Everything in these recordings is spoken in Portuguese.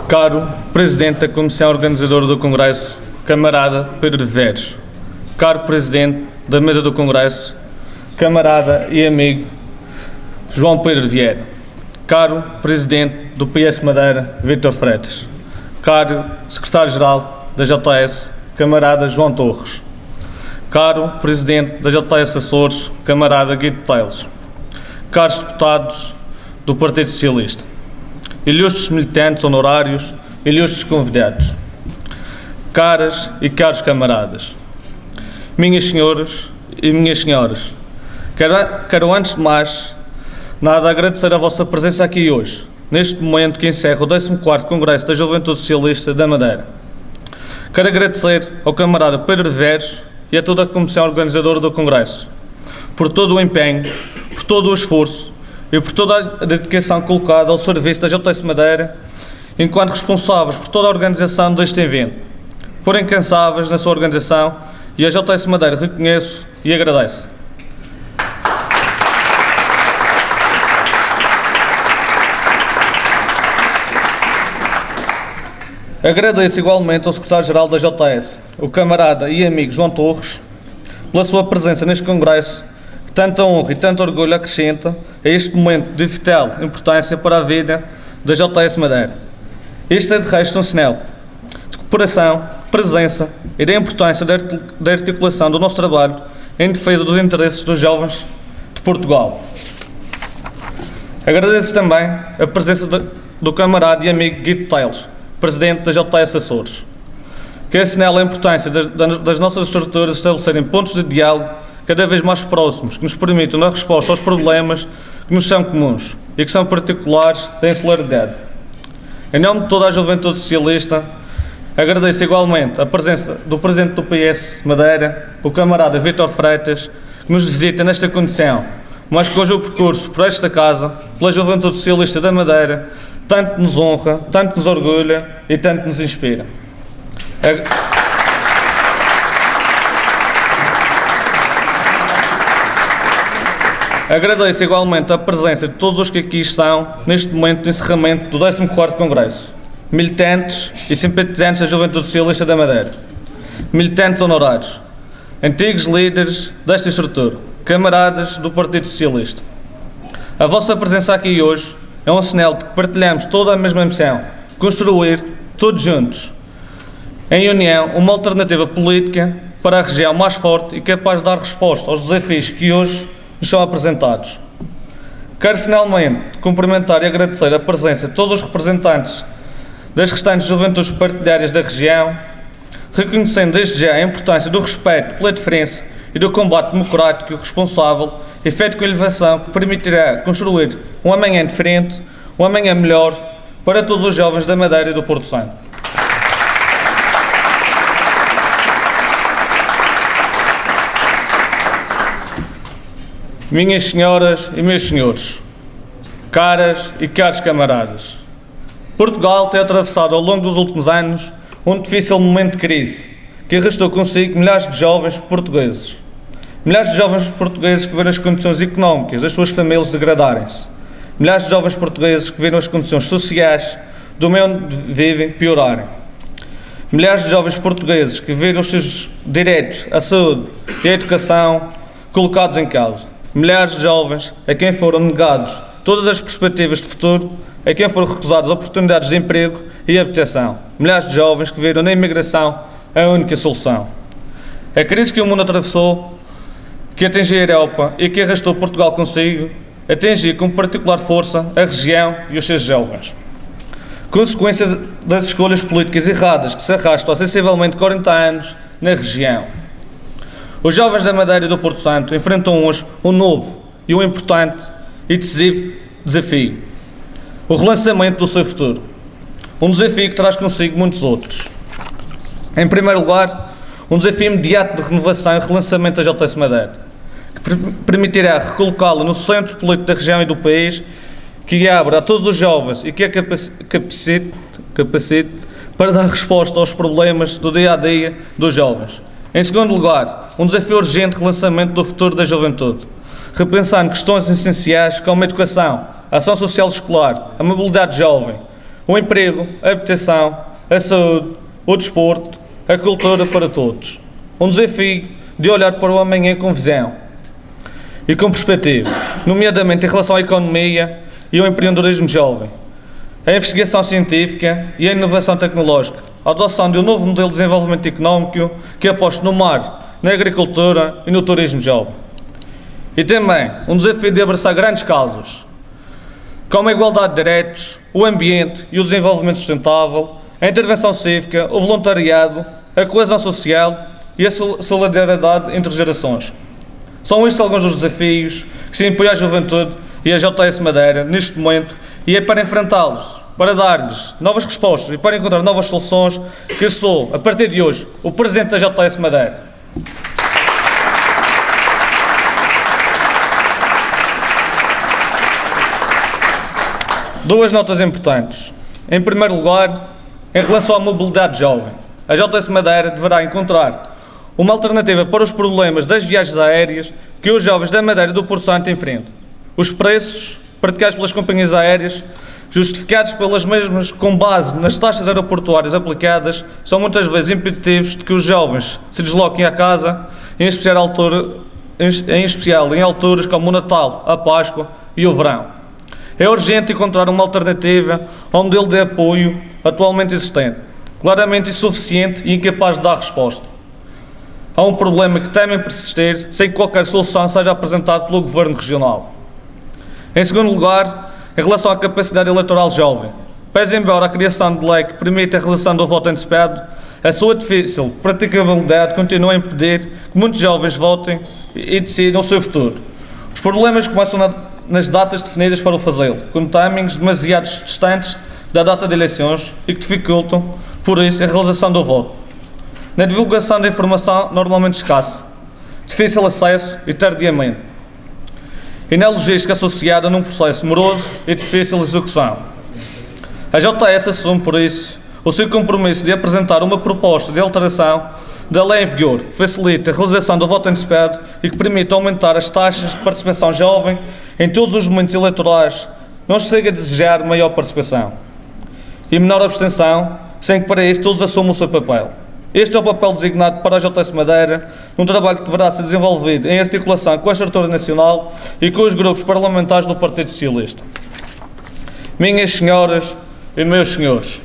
Caro Presidente da Comissão Organizadora do Congresso, camarada Pedro Veres. Caro Presidente da Mesa do Congresso, camarada e amigo João Pedro Vieira. Caro Presidente do PS Madeira, Vítor Freitas. Caro Secretário-Geral da JS, camarada João Torres. Caro Presidente da JS Açores, camarada Guido Teles. Caros deputados do Partido Socialista. Ilustres militantes honorários, ilustres convidados. Caras e caros camaradas. Minhas senhoras e minhas senhoras, quero antes de mais nada agradecer a vossa presença aqui hoje, neste momento que encerra o 14º Congresso da Juventude Socialista da Madeira. Quero agradecer ao camarada Pedro Veres e a toda a Comissão Organizadora do Congresso, por todo o empenho, por todo o esforço e por toda a dedicação colocada ao serviço da JS Madeira, enquanto responsáveis por toda a organização deste evento. Foram incansáveis na sua organização e a JS Madeira reconheço e agradece. Agradeço igualmente ao Secretário-Geral da JS, o camarada e amigo João Torres, pela sua presença neste Congresso, que tanta honra e tanto orgulho acrescenta a este momento de vital importância para a vida da JS Madeira. Este é de resto um sinal de cooperação, presença e da importância da articulação do nosso trabalho em defesa dos interesses dos jovens de Portugal. Agradeço também a presença do camarada e amigo Guido Teles, Presidente da JS Açores, que assinala a importância das nossas estruturas estabelecerem pontos de diálogo cada vez mais próximos, que nos permitam dar resposta aos problemas que nos são comuns e que são particulares da insularidade. Em nome de toda a juventude socialista, agradeço igualmente a presença do Presidente do PS Madeira, o camarada Vítor Freitas, que nos visita nesta condição, mas cujo percurso por esta casa, pela juventude socialista da Madeira, tanto nos honra, tanto nos orgulha e tanto nos inspira. Agradeço igualmente a presença de todos os que aqui estão neste momento de encerramento do 14º Congresso, militantes e simpatizantes da Juventude Socialista da Madeira, militantes honorários, antigos líderes desta estrutura, camaradas do Partido Socialista. A vossa presença aqui hoje é um sinal de que partilhamos toda a mesma missão, construir, todos juntos, em união, uma alternativa política para a região mais forte e capaz de dar resposta aos desafios que hoje nos são apresentados. Quero finalmente cumprimentar e agradecer a presença de todos os representantes das restantes juventudes partidárias da região, reconhecendo desde já a importância do respeito pela diferença e do combate democrático e responsável, e feito com elevação que permitirá construir um amanhã diferente, um amanhã melhor para todos os jovens da Madeira e do Porto Santo. Minhas senhoras e meus senhores, caras e caros camaradas, Portugal tem atravessado ao longo dos últimos anos um difícil momento de crise que arrastou consigo milhares de jovens portugueses. Milhares de jovens portugueses que viram as condições económicas das suas famílias degradarem-se. Milhares de jovens portugueses que viram as condições sociais do meio onde vivem piorarem. Milhares de jovens portugueses que viram os seus direitos à saúde e à educação colocados em causa. Milhares de jovens a quem foram negados todas as perspectivas de futuro, a quem foram recusadas oportunidades de emprego e habitação. Milhares de jovens que viram na imigração a única solução. A crise que o mundo atravessou, que atingiu a Europa e que arrastou Portugal consigo, atingiu com particular força a região e os seus jovens. Consequência das escolhas políticas erradas que se arrastam há sensivelmente 40 anos na região. Os jovens da Madeira e do Porto Santo enfrentam hoje um novo e um importante e decisivo desafio: o relançamento do seu futuro. Um desafio que traz consigo muitos outros. Em primeiro lugar, um desafio imediato de renovação e relançamento da JS Madeira, que permitirá recolocá-la no centro político da região e do país, que abra a todos os jovens e que a capacite para dar resposta aos problemas do dia-a-dia dos jovens. Em segundo lugar, um desafio urgente de relançamento do futuro da juventude, repensando questões essenciais como a educação, a ação social escolar, a mobilidade jovem, o emprego, a habitação, a saúde, o desporto, a cultura para todos. Um desafio de olhar para o amanhã com visão e com perspectiva, nomeadamente em relação à economia e ao empreendedorismo jovem, a investigação científica e a inovação tecnológica, a adoção de um novo modelo de desenvolvimento económico que aposte no mar, na agricultura e no turismo jovem. E também um desafio de abraçar grandes causas, como a igualdade de direitos, o ambiente e o desenvolvimento sustentável, a intervenção cívica, o voluntariado, a coesão social e a solidariedade entre gerações. São estes alguns dos desafios que se impõem à juventude e à JS Madeira neste momento, e é para enfrentá-los, para dar-lhes novas respostas e para encontrar novas soluções que eu sou, a partir de hoje, o Presidente da JS Madeira. Duas notas importantes. Em primeiro lugar, em relação à mobilidade jovem, a JS Madeira deverá encontrar uma alternativa para os problemas das viagens aéreas que os jovens da Madeira e do Porto Santo enfrentam. Os preços praticados pelas companhias aéreas, justificados pelas mesmas com base nas taxas aeroportuárias aplicadas, são muitas vezes impeditivos de que os jovens se desloquem à casa, em especial em alturas como o Natal, a Páscoa e o verão. É urgente encontrar uma alternativa ao modelo de apoio atualmente existente, claramente insuficiente e incapaz de dar resposta. Há um problema que temem persistir sem que qualquer solução seja apresentada pelo Governo Regional. Em segundo lugar, em relação à capacidade eleitoral jovem, pese embora a criação de lei que permite a realização do voto antecipado, a sua difícil praticabilidade continua a impedir que muitos jovens votem e decidam o seu futuro. Os problemas começam nas datas definidas para o fazê-lo, com timings demasiado distantes da data de eleições e que dificultam, por isso, a realização do voto. Na divulgação da informação normalmente escassa, difícil acesso e tardiamente. E na logística associada num processo moroso e difícil de execução. A JS assume, por isso, o seu compromisso de apresentar uma proposta de alteração da lei em vigor que facilite a realização do voto antecipado e que permita aumentar as taxas de participação jovem em todos os momentos eleitorais, não se chega a desejar maior participação e menor abstenção, sem que para isso todos assumam o seu papel. Este é o papel designado para a JS Madeira, um trabalho que deverá ser desenvolvido em articulação com a estrutura nacional e com os grupos parlamentares do Partido Socialista. Minhas senhoras e meus senhores,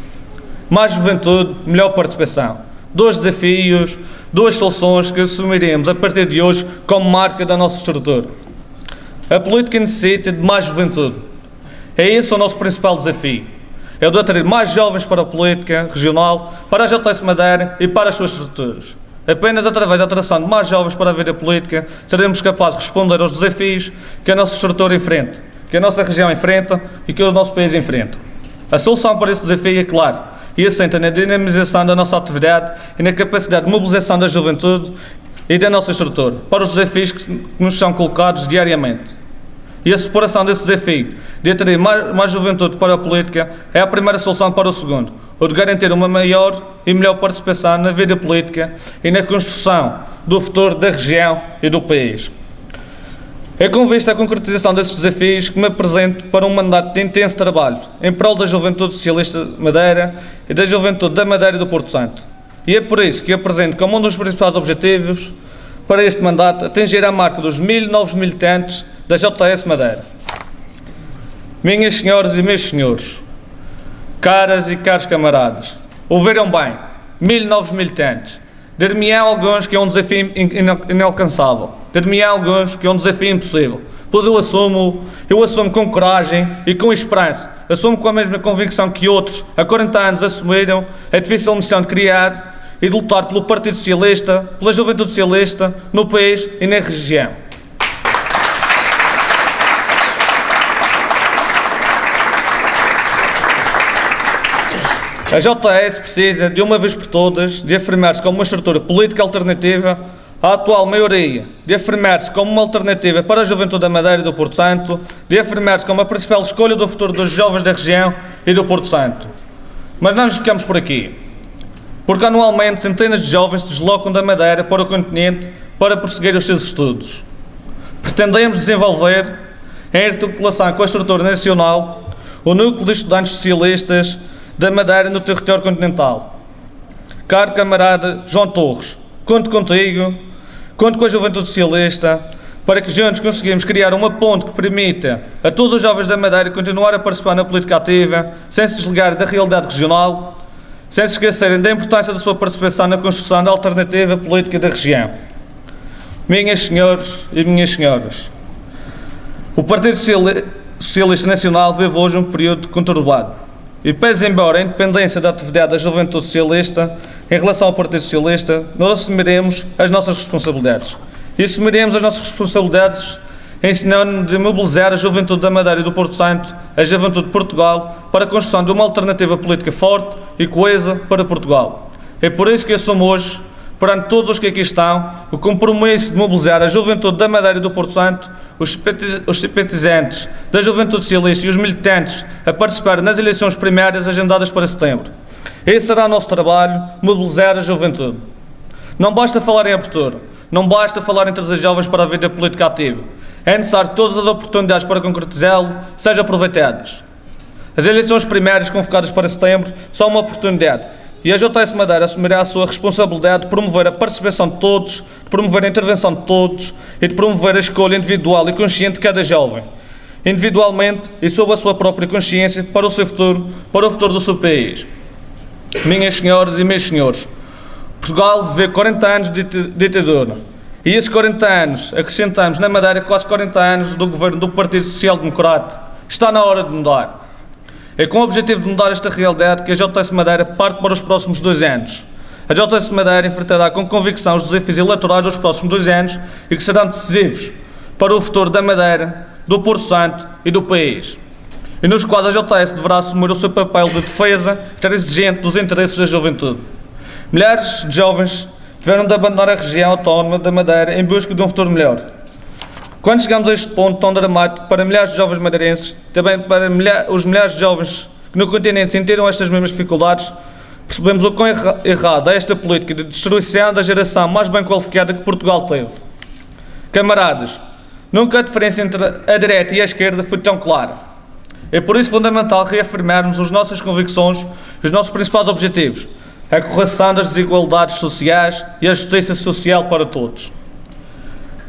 mais juventude, melhor participação. Dois desafios, duas soluções que assumiremos a partir de hoje como marca da nossa estrutura. A política necessita de mais juventude. É esse o nosso principal desafio. É o de atrair mais jovens para a política regional, para a JS Madeira e para as suas estruturas. Apenas através da atração de mais jovens para a vida política seremos capazes de responder aos desafios que a nossa estrutura enfrenta, que a nossa região enfrenta e que o nosso país enfrenta. A solução para esse desafio é clara e assenta na dinamização da nossa atividade e na capacidade de mobilização da juventude e da nossa estrutura para os desafios que nos são colocados diariamente. E a superação desse desafio de atrair mais juventude para a política é a primeira solução para o segundo, o de garantir uma maior e melhor participação na vida política e na construção do futuro da região e do país. É com vista à concretização desses desafios que me apresento para um mandato de intenso trabalho em prol da Juventude Socialista Madeira e da Juventude da Madeira e do Porto Santo. E é por isso que apresento como um dos principais objetivos para este mandato atingir a marca dos 1000 novos militantes da JS Madeira. Minhas senhoras e meus senhores, caras e caros camaradas, ouviram bem, 1000 novos militantes. Dir-me-ão alguns que é um desafio inalcançável, dir-me-ão alguns que é um desafio impossível, pois eu assumo com coragem e com esperança, assumo com a mesma convicção que outros há 40 anos assumiram a difícil missão de criar e de lutar pelo Partido Socialista, pela Juventude Socialista, no país e na região. A JS precisa, de uma vez por todas, de afirmar-se como uma estrutura política alternativa à atual maioria, de afirmar-se como uma alternativa para a juventude da Madeira e do Porto Santo, de afirmar-se como a principal escolha do futuro dos jovens da região e do Porto Santo. Mas não nos ficamos por aqui, porque anualmente centenas de jovens se deslocam da Madeira para o continente para prosseguir os seus estudos. Pretendemos desenvolver, em articulação com a estrutura nacional, o núcleo de estudantes socialistas da Madeira no território continental. Caro camarada João Torres, conto contigo, conto com a Juventude Socialista, para que juntos conseguimos criar uma ponte que permita a todos os jovens da Madeira continuar a participar na política ativa, sem se desligar da realidade regional, sem se esquecerem da importância da sua participação na construção da alternativa política da região. Minhas senhores e minhas senhoras, o Partido Socialista Nacional vive hoje um período conturbado e, pese embora a independência da atividade da Juventude Socialista em relação ao Partido Socialista, nós assumiremos as nossas responsabilidades. E assumiremos as nossas responsabilidades em sinónimo de mobilizar a Juventude da Madeira e do Porto Santo, a Juventude de Portugal, para a construção de uma alternativa política forte e coesa para Portugal. É por isso que assumo hoje, perante todos os que aqui estão, o compromisso de mobilizar a Juventude da Madeira e do Porto Santo, os simpatizantes da Juventude Socialista e os militantes a participar nas eleições primárias agendadas para setembro. Esse será o nosso trabalho, mobilizar a Juventude. Não basta falar em abertura, não basta falar em trazer jovens para a vida política ativa. É necessário que todas as oportunidades para concretizá-lo sejam aproveitadas. As eleições primárias convocadas para setembro são uma oportunidade e a JS Madeira assumirá a sua responsabilidade de promover a participação de todos, de promover a intervenção de todos e de promover a escolha individual e consciente de cada jovem, individualmente e sob a sua própria consciência, para o seu futuro, para o futuro do seu país. Minhas senhoras e meus senhores, Portugal viveu 40 anos de ditadura e esses 40 anos acrescentamos na Madeira quase 40 anos do governo do Partido Social Democrata. Está na hora de mudar. É com o objetivo de mudar esta realidade que a JS Madeira parte para os próximos 2 anos. A JS Madeira enfrentará com convicção os desafios eleitorais dos próximos 2 anos e que serão decisivos para o futuro da Madeira, do Porto Santo e do país. E nos quais a JS deverá assumir o seu papel de defesa exigente dos interesses da juventude. Milhares de jovens tiveram de abandonar a região autónoma da Madeira em busca de um futuro melhor. Quando chegamos a este ponto tão dramático para milhares de jovens madeirenses, também para os milhares de jovens que no continente sentiram estas mesmas dificuldades, percebemos o quão errada é esta política de destruição da geração mais bem qualificada que Portugal teve. Camaradas, nunca a diferença entre a direita e a esquerda foi tão clara. É por isso fundamental reafirmarmos as nossas convicções e os nossos principais objetivos: a correção das desigualdades sociais e a justiça social para todos.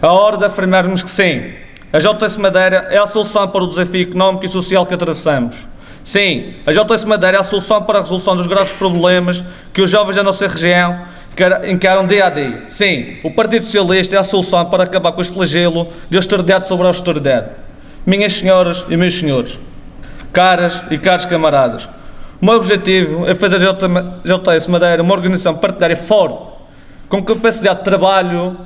A hora de afirmarmos que sim, a JS Madeira é a solução para o desafio económico e social que atravessamos. Sim, a JS Madeira é a solução para a resolução dos graves problemas que os jovens da nossa região encaram dia a dia. Sim, o Partido Socialista é a solução para acabar com este flagelo de austeridade sobre a austeridade. Minhas senhoras e meus senhores, caras e caros camaradas, o meu objetivo é fazer a JS Madeira uma organização partidária forte, com capacidade de trabalho,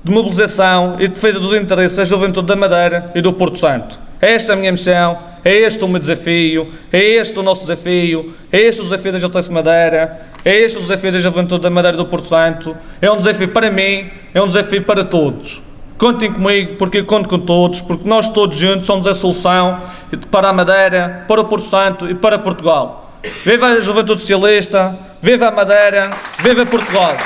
de mobilização e de defesa dos interesses da Juventude da Madeira e do Porto Santo. É esta a minha missão, é este o meu desafio, é este o nosso desafio, é este o desafio da JS Madeira, é este o desafio da Juventude da Madeira e do Porto Santo. É um desafio para mim, é um desafio para todos. Contem comigo, porque eu conto com todos, porque nós todos juntos somos a solução para a Madeira, para o Porto Santo e para Portugal. Viva a Juventude Socialista, viva a Madeira, viva Portugal!